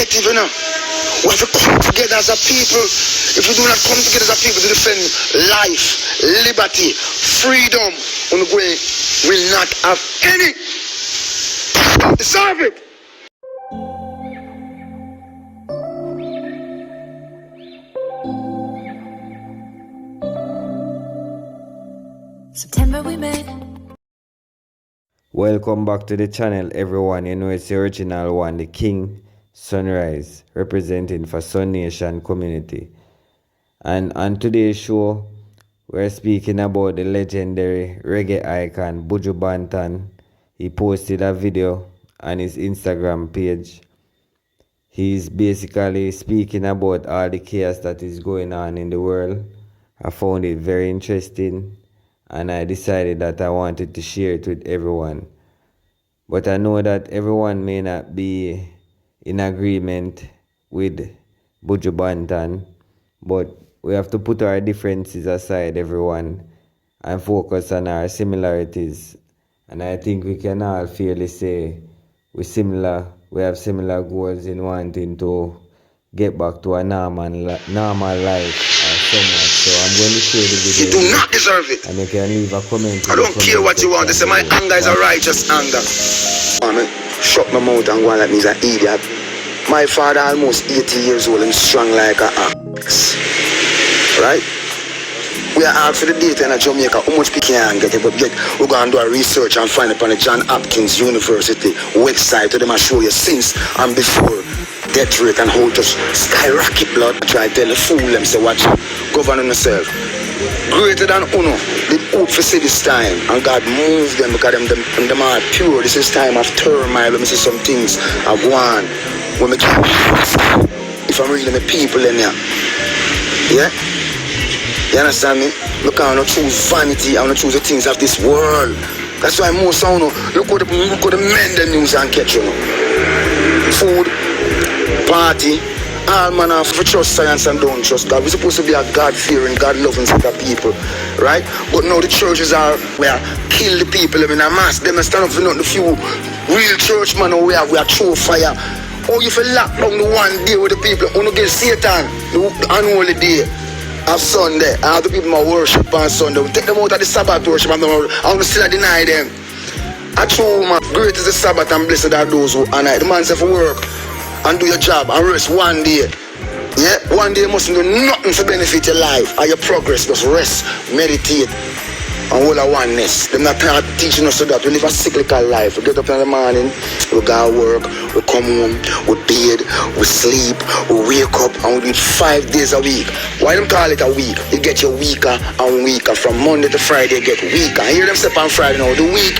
collective, you know. We have to come together as a people. If we do not come together as a people to defend life, liberty, freedom, we will not have any. Deserve it. September we met. Welcome back to the channel, everyone. You know it's the original one, the King Sunrise, representing for Sun Nation community. And on today's show, we're speaking about the legendary reggae icon Buju Banton. He posted a video on his Instagram page. He's basically speaking about all the chaos that is going on in the world. I found it very interesting, and I decided that I wanted to share it with everyone. But I know that everyone may not be in agreement with Buju Banton, but we have to put our differences aside, everyone, and focus on our similarities. And I think we can all fairly say we have similar goals in wanting to get back to a normal life or somewhat. So I'm going to share the video. You do not deserve it. And you can leave a comment. I don't care what you want. They say my anger is a righteous anger. Shut my mouth and go on like me is an idiot. My father almost 80 years old and strong like an ox. Right? We are out for the data in Jamaica. How much people can get it? But we're going to do a research and find it on the John Hopkins University website to them and show you since and before death rate and how it just skyrocket blood. I try to tell the fool them, say watch, govern yourself. Greater than Uno, they hope for see this time, and God moved them because them are pure. This is time of turmoil. Let me see some things I go on. When me can't, if I'm really my people in here, yeah. You understand me? Look, I don't choose vanity. I don't choose the things of this world. That's why most of you look what the men them news and catch you know. Food, party, all manner of trust science and don't trust God. We're supposed to be a God-fearing, God-loving set of people, right? But now the churches are where kill the people in a mass. Them stand up for not the few real church man we are throw fire. Oh, you feel lock down the one day with the people. Oh, no get Satan, the unholy day. Of Sunday, all the people worship on Sunday. We take them out of the Sabbath worship and I'm still deny them. I true man, great is the Sabbath and blessed are those who honor it. The man said for work and do your job and rest one day. Yeah, one day you mustn't do nothing to benefit your life or your progress. Just rest, meditate, and all our oneness. They're not teaching us so that we live a cyclical life. We get up in the morning, we go to work, we come home, we bathe, we sleep, we wake up, and we do it 5 days a week. Why don't call it a week? You get your weaker and weaker. From Monday to Friday, you get weaker. And hear them step on Friday now, the week.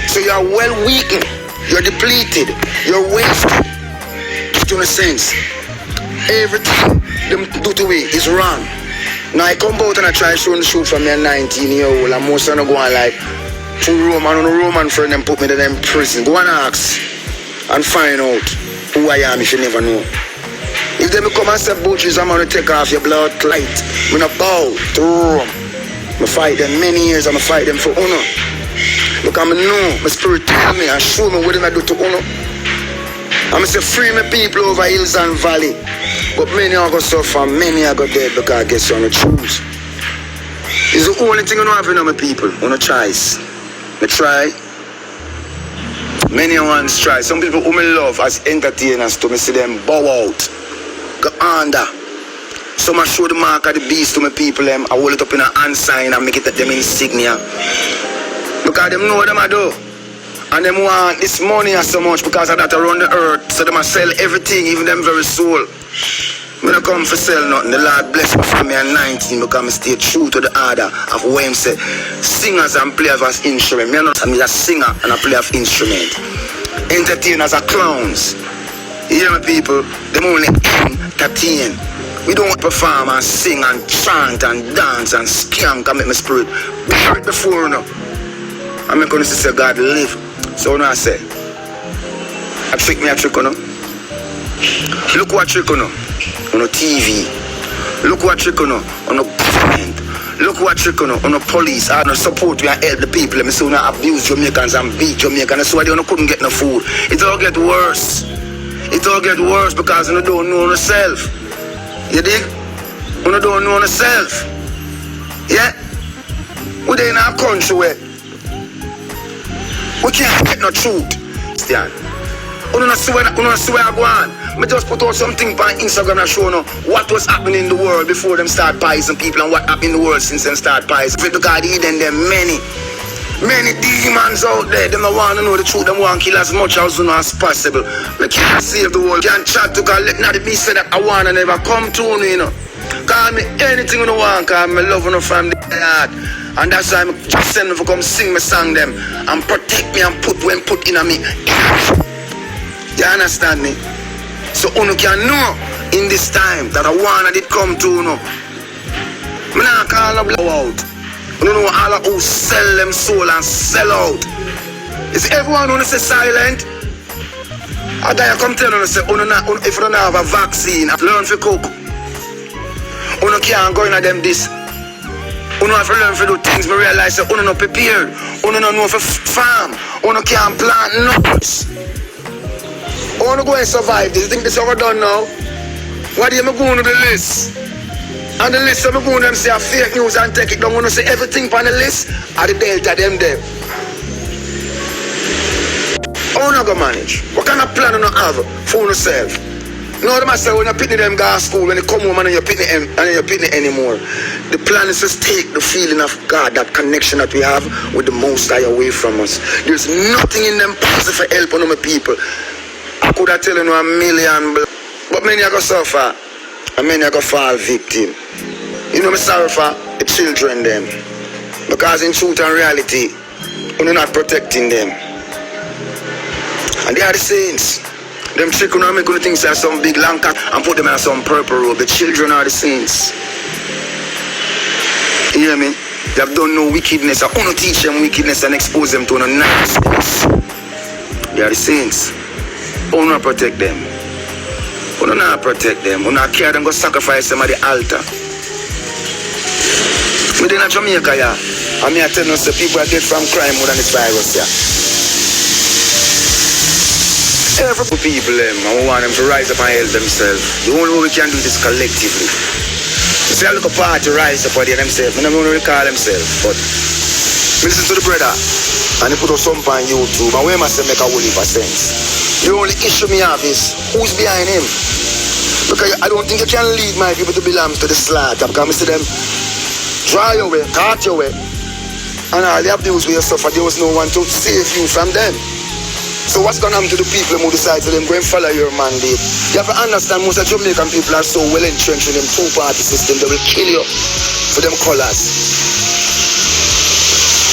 So you are well weakened, you're depleted, you're wasted. In a sense, everything them do to me is wrong. Now I come out and I try showing the shoot from me at 19-year-old and most of them go on like to Roman and a Roman friend them put me in them prison. Go and ask and find out who I am if you never know. If they come and say Buju, I'm going to take off your blood light. I'm going to bow to Rome. I fight them many years, I'm fight them for honor. Look, I know my spirit tell me and show me what I do to honor. I'm say free my people over hills and valley. But many are going to suffer, many are going to dead because I guess you want to choose. It's the only thing I don't have in my people, on a choice. I try. Many ones try. Some people who me love as entertainers to me see them bow out. Go under. Some I show the mark of the beast to my people, I hold it up in a hand sign and make it at them insignia. Because them know what them I do. And them want this money so much because of that around the earth. So them a sell everything, even them very soul. Me don't come for sell nothing. The Lord bless me from me at 19 because I stay true to the order of what him say. Singers and players of instrument. I'm a singer and a player of instrument. Entertainers are clowns. You hear me people? Them only entertain. We don't perform and sing and chant and dance and skank and make my spirit bear it before now. I'm going to say God live. So now I say, I trick me a trick on no. Look what trick on no TV. Look what trick on no government. Look what trick on no police. I don't support me and help the people. Let me see now abuse Jamaicans and beat Jamaicans. That's why they couldn't get no food. It all get worse. it all get worse because you don't know yourself. You dig? You don't know yourself. Yeah? We're in our country where we can't get no truth. Stand. You don't see where I go on. I just put out something on Instagram and show you what was happening in the world before them start poisoning people and what happened in the world since them start poisoning. Because even there many demons out there. Them don't want to know the truth. Them want to kill as much as soon as possible. We can't save the world. Can't chat to God. Let not be said that I want to never come to you know. Call me anything you want. Call me love you from the heart. And that's why I just send me to come sing my song them and protect me and put in me. You understand me? So you can know in this time that I want did come to you know. I'm not call them out. You know all of who sell them soul and sell out. Is everyone who say silent? I come tell you say if you don't have a vaccine, learn to cook. You can't go into them this. You have to learn to do things. I realize that you not prepared. You don't know for farm. You can't plant nuts. I want to go and survive this. You think this is overdone now? What do you go on the list? And the list, I'm going to say fake news and take it down. I want to say everything on the list are the Delta them there. How you going to manage? What kind of plan you have for yourself? No, them say when you pick them go to school, when you come home and you pick it anymore. The plan is just take the feeling of God, that connection that we have with the Most High away from us. There's nothing in them possible for help on my people. I could have tell you a million, but many are going to suffer and many are going to fall victim. You know me sorry for the children them. Because in truth and reality, you're not protecting them. And they are the saints. Them chicken are making things like some big long cat and put them in some purple robe. The children are the saints. You hear me? They have done no wickedness. I want to teach them wickedness and expose them to no nastiness. They are the saints. I want to protect them. I want to protect them. I want to carry them, go sacrifice them at the altar. We're in Jamaica, yeah. And me I tell you, people are dead from crime more than this virus, yeah. Every people, I want them to rise up and help themselves. The only way we can do it is collectively. You see, I look a party rise up for themselves. I don't want to recall themselves, but listen to the brother, and he put up something on YouTube, and we must make a whole heap of sense. The only issue me have is who's behind him. Because I don't think you can lead my people to be lambs to the slaughter. Because I see them dry your way, cut your way, and all the abuse we suffer, there was no one to save you from them. So what's going to happen to the people who decide to them go and follow your mandate? You have to understand most of Jamaican people are so well entrenched in them two-party system, they will kill you for them colors.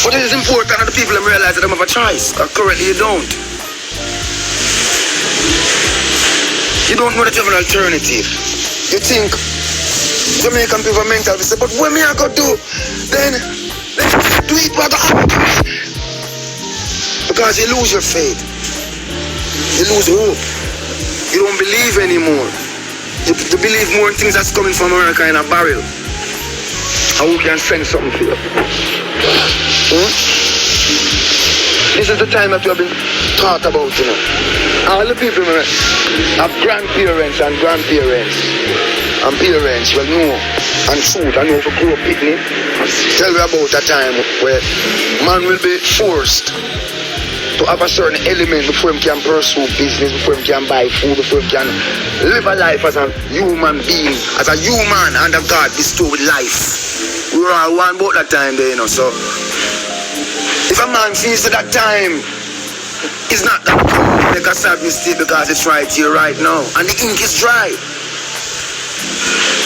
But it is important that the people realize that they have a choice, because currently you don't. You don't know that you have an alternative. You think Jamaican people are mental, they say, but what me I go do? Then do it what I have to do. Because you lose your faith. You lose hope. You don't believe anymore. You believe more in things that's coming from America in a barrel. And who can send something for you? This is the time that you have been taught about, you know. All the people have grandparents and grandparents and parents will know and truth and know for grow up picnic. Tell me about a time where man will be forced to have a certain element before he can pursue business, before he can buy food, before he can live a life as a human being, as a human under God bestowed with life. We were all one about that time there, you know. So if a man feels that time is not that good, make a sad mistake because it's right here, right now. And the ink is dry.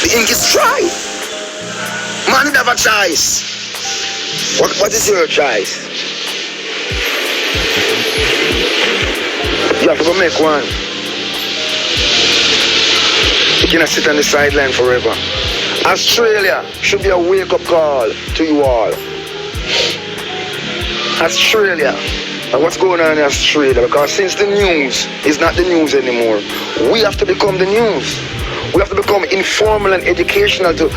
The ink is dry. Man, you have a choice. What is your choice? You have to go make one. You cannot sit on the sideline forever. Australia should be a wake-up call to you all. Australia. And what's going on in Australia? Because since the news is not the news anymore, we have to become the news. We have to become informal and educational to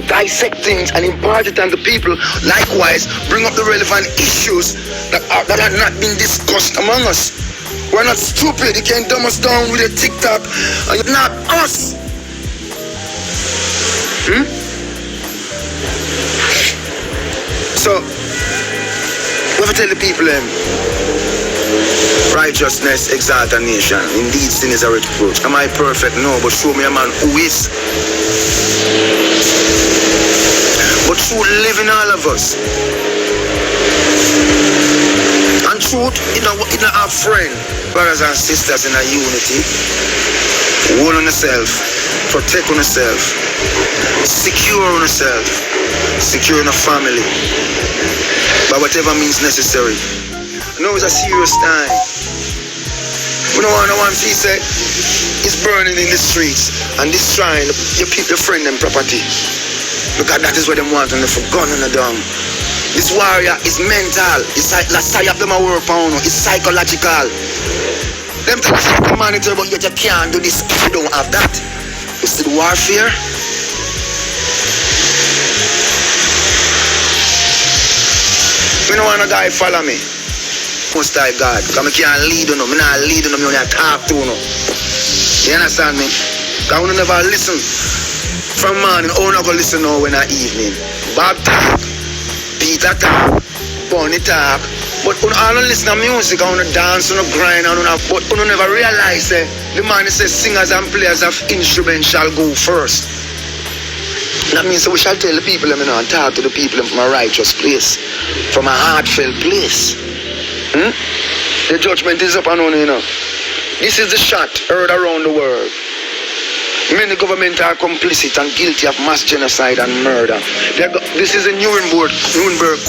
dissect things and impart it on the people. Likewise, bring up the relevant issues that have not been discussed among us. We're not stupid. You can't dumb us down with a TikTok. And you're not us. So, we have to tell the people righteousness exalt a nation. Indeed, sin is a reproach. Am I perfect? No, but show me a man who is. But truth live in all of us. And truth, it not our friend, brothers and sisters in a unity. Hold on yourself, protect on yourself, secure on yourself, secure in a family, by whatever means necessary. Now it's a serious time. We don't want no one to say it's burning in the streets and destroying your people, your friend and property. Because that is what they want and they for gun and the dumb. This warrior is mental. It's like last time them a work on. It's psychological. Them talk humanitarian, but yet you can't do this if you don't have that. You see the warfare? Me no want a guy follow me. Most I God. Because I can't lead on them. I not lead on them. I talk to them. You understand me? Because I never listen from morning. I not go listen now when I evening. Bob talk. Peter talk. Bonnie talk. But I don't listen to music, I want to dance, I want to grind, but I never realize the man says singers and players of instruments shall go first. That means we shall tell the people and talk to the people from a righteous place, from a heartfelt place. The judgment is upon you, This is the shot heard around the world. Many governments are complicit and guilty of mass genocide and murder. This is a Nuremberg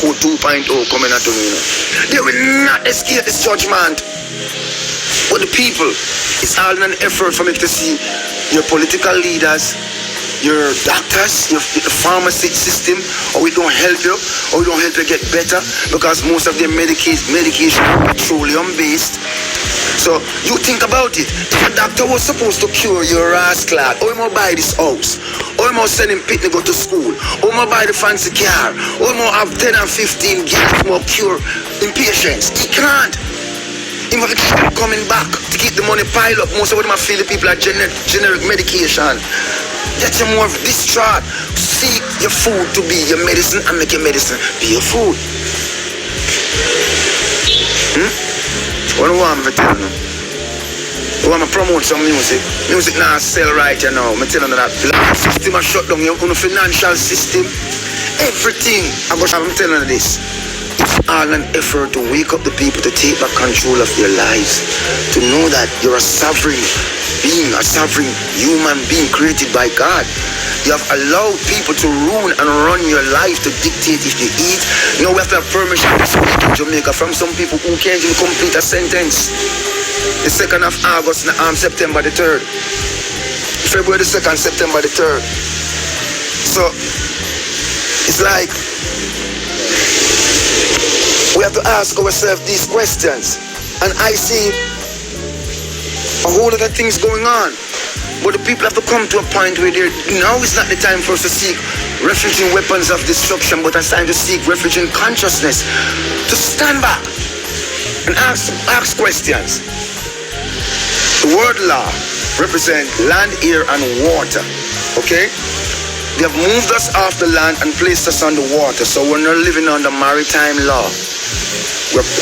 Code 2.0 coming at me. They will not escape this judgment. But the people, it's all an effort for me to see your political leaders, your doctors, your pharmacy system, or we don't help you, or we don't help you get better, because most of their medication is petroleum based. So you think about it. If a doctor was supposed to cure your ass clot, or you might buy this house, or you might send him Pitney go to school, or you might buy the fancy car, or you might have 10 and 15 gifts more cure impatience. He can't. He must keep coming back to keep the money pile up. Most of them feel the people are generic medication. Get you more distraught. Seek your food to be your medicine and make your medicine be your food. What do I want to tell you? I want to promote some music. Music now sell right now. I'm telling you that the system has shut down your financial system. Everything. I'm telling you this. It's all an effort to wake up the people to take back control of their lives. To know that you're a sovereign being, a sovereign human being created by God. You have allowed people to rule and run your life, to dictate if you eat. Now we have to have permission to speak in Jamaica from some people who can't even complete a sentence. The 2nd of August, September the 3rd. February the 2nd, September the 3rd. So, it's like, we have to ask ourselves these questions. And I see a whole lot of things going on. But the people have to come to a point where now is not the time for us to seek refuge in weapons of destruction, but it's time to seek refuge in consciousness. To stand back and ask questions. The word law represents land, air, and water. Okay? They have moved us off the land and placed us on the water, so we're not living under maritime law.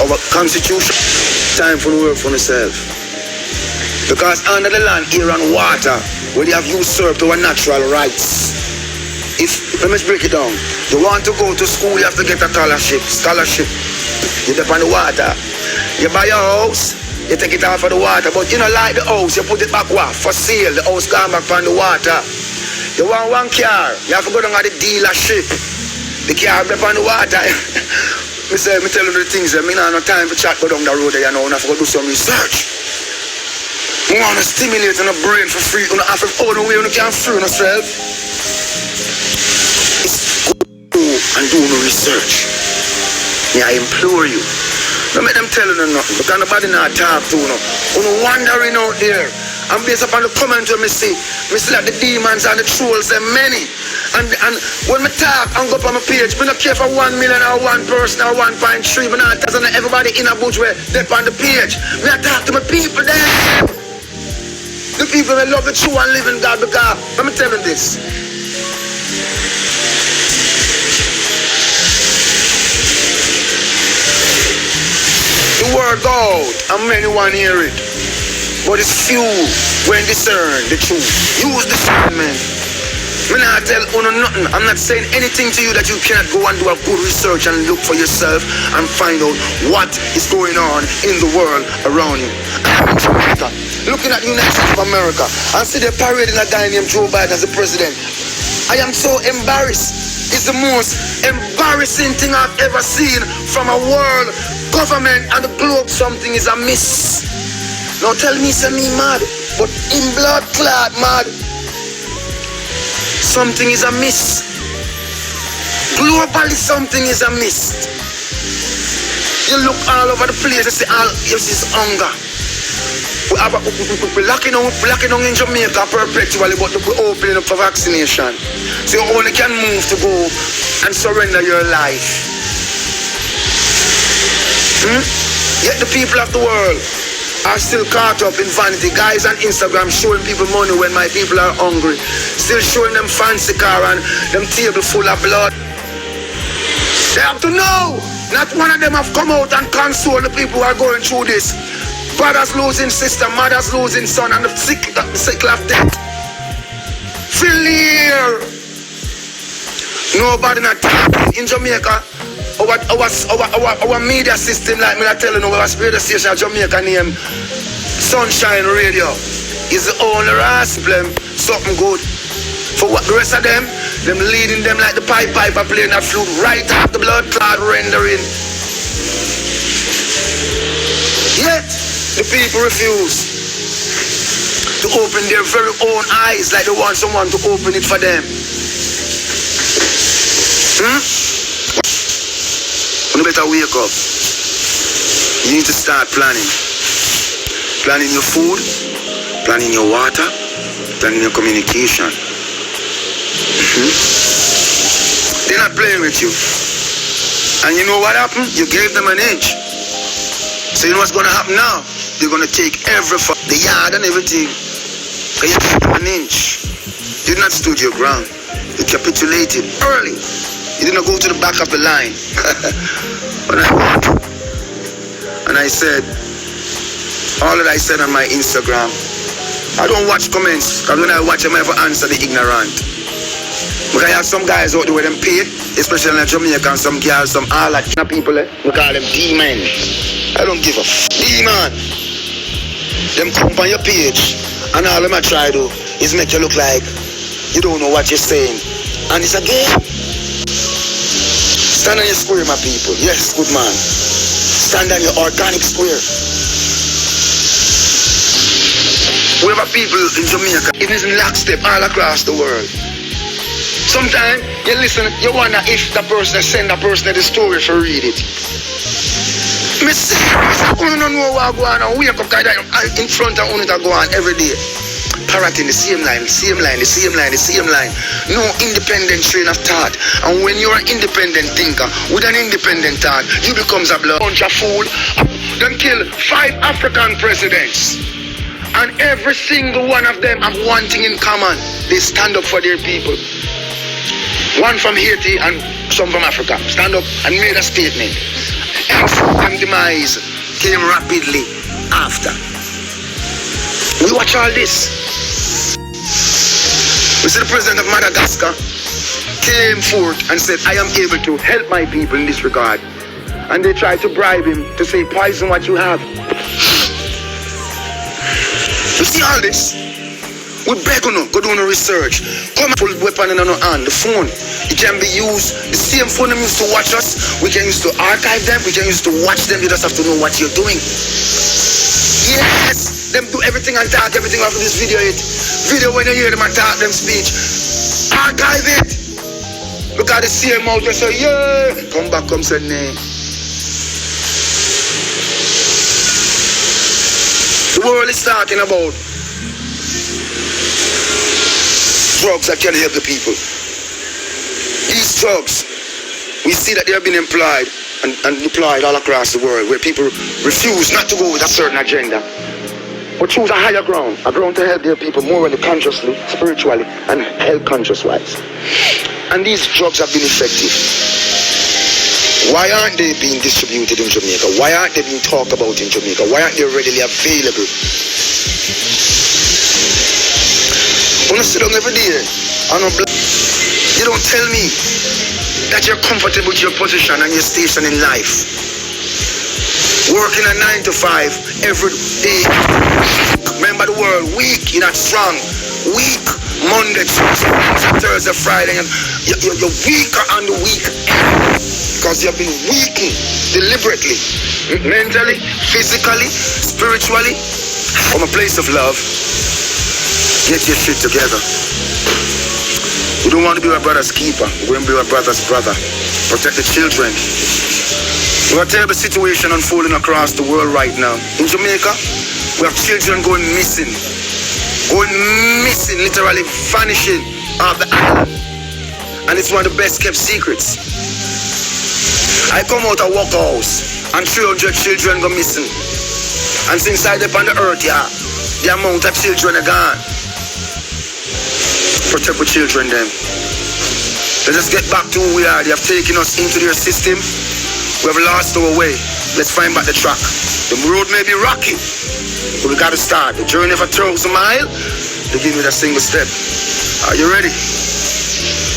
Our constitution, time for the work for ourselves. Because under the land, air and water, where they have usurped our natural rights. Let me break it down. You want to go to school, you have to get a scholarship. You depend on the water. You buy your house, you take it off of the water. But you don't like the house, you put it back for sale. The house gone back on the water. You want one car, you have to go down to the dealership. The car back on the water. Me tell you the things, I don't have time to chat go down the road there, I have to go do some research. We want to stimulate on the brain for free. You have to all the way you can free yourself. It's go and do no research. I implore you. Don't make them tell you nothing. Because nobody not talk to you. You're wandering out there And based upon the comment when me see that the demons and the trolls are many. And when me talk and go up on my page, me not care for 1 million or one person or 1.3, me not tell everybody in a Buju where they on the page. Me I talk to my people there. The people that love the true and living God, because let me tell you this. The word go out and many want to hear it. But it's few when discern the truth. Use discernment. Me not tell you nothing. I'm not saying anything to you that you cannot go and do a good research and look for yourself and find out what is going on in the world around you. I'm in Jamaica, looking at the United States of America and see they're parading a guy named Joe Biden as the president. I am so embarrassed. It's the most embarrassing thing I've ever seen from a world government and the globe. Something is amiss. Now tell me, say me mad, but in blood clot mad. Something is amiss. Globally, something is amiss. You look all over the place and see all yes is hunger. We're locking on in Jamaica perpetually, but we're opening up for vaccination. So you only can move to go and surrender your life. Yet the people of the world are still caught up in vanity. Guys on Instagram showing people money when my people are hungry. Still showing them fancy car and them table full of blood. They have to know. Not one of them have come out and console the people who are going through this. Brothers losing sister, mothers losing son, and the sick of death. Feel here. Nobody not talking in Jamaica. Our media system, like me I tell you, our radio station in Jamaica named Sunshine Radio is the only rascal something good. For what the rest of them leading them like the piper playing that flute right off the blood clot rendering. Yet the people refuse to open their very own eyes like they want someone to open it for them. You better wake up. You need to start planning. Planning your food, planning your water, planning your communication. They're not playing with you. And you know what happened? You gave them an inch. So you know what's going to happen now? They're going to take the yard and everything. So you gave them an inch. You did not stood your ground. You capitulated early. You didn't go to the back of the line. And I said, all that I said on my Instagram, I don't watch comments, because when I watch them, I never answer the ignorant. Because I have some guys out there with them paid, especially in Jamaica, and some girls, some all that people, we call them demon. I don't give a demon. Them come on your page, and all them I try to is make you look like you don't know what you're saying. And it's a game. Stand on your square, my people. Yes, good man. Stand on your organic square. We have people in Jamaica, it is in lockstep all across the world. Sometimes you listen, you wonder if the person send the person the story for read it. Me say, I don't know what go on and wake up in front of one that go on every day. Parroting the same line, the same line. No independent train of thought. And when you're an independent thinker with an independent thought, you become a bunch of fool. Them kill 5 African presidents. And every single one of them have one thing in common. They stand up for their people. One from Haiti and some from Africa. Stand up and made a statement. And demise came rapidly after. We watch all this. We see the president of Madagascar came forth and said, I am able to help my people in this regard. And they tried to bribe him to say, poison what you have. You see all this? We beg you, go do no research. Come full weapon in our hand, the phone. It can be used, the same phone them used to watch us. We can use to archive them, we can use to watch them. You just have to know what you're doing. Yes! Them do everything and talk everything after this video Video when you hear them and talk them speech. Archive it! Because the same mouth they say, yeah! Come back, come say, nay. The world is talking about drugs that can help the people. These drugs, we see that they have been employed and deployed all across the world, where people refuse not to go with a certain agenda, but choose a higher ground, a ground to help their people morally, consciously, spiritually, and health conscious wise. And these drugs have been effective. Why aren't they being distributed in Jamaica? Why aren't they being talked about in Jamaica? Why aren't they readily available? When I sit down every day, you don't tell me that you're comfortable with your position and your station in life. Working a 9 to 5 every day. Remember the word weak, you're not strong. Weak. Monday, Tuesday, Thursday, Friday, and you're weaker on the weekend because you've been weakened deliberately, mentally, physically, spiritually. From a place of love, get your shit together. You don't want to be my brother's keeper. We're going to be my brother's brother. Protect the children. We have a terrible situation unfolding across the world right now. In Jamaica, we have children going missing, literally vanishing off the island. And it's one of the best kept secrets. I come out of workhouse and 300 children go missing. And since I live on the earth, the amount of children are gone. Protect the children then. Let us get back to who we are. They have taken us into their system. We have lost our way. Let's find back the track. The road may be rocky, but we got to start. The journey of 1,000 miles, begin with a single step. Are you ready?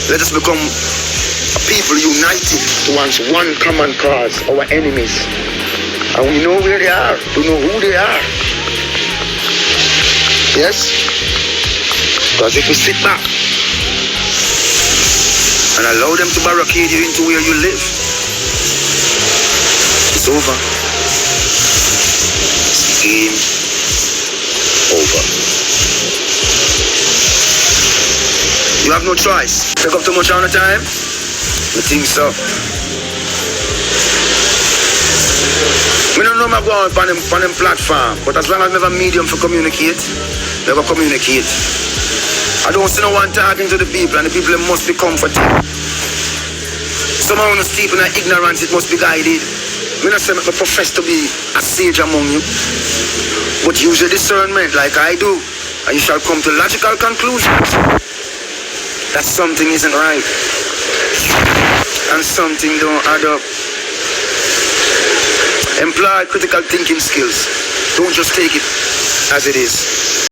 Let us become a people united towards one common cause, our enemies. And we know where they are. We know who they are. Yes? Because if we sit back and allow them to barricade you into where you live, it's over. It's game over. You have no choice. Take up too much on the time? I think so. I don't know I'm going on them platform, but as long as I have a medium for communicate, they will communicate. I don't see no one talking to the people, and the people must be comforted. Some of us people in ignorance, it must be guided. I don't say I profess to be a sage among you, but use your discernment like I do, and you shall come to logical conclusions that something isn't right, and something don't add up. Employ critical thinking skills. Don't just take it as it is.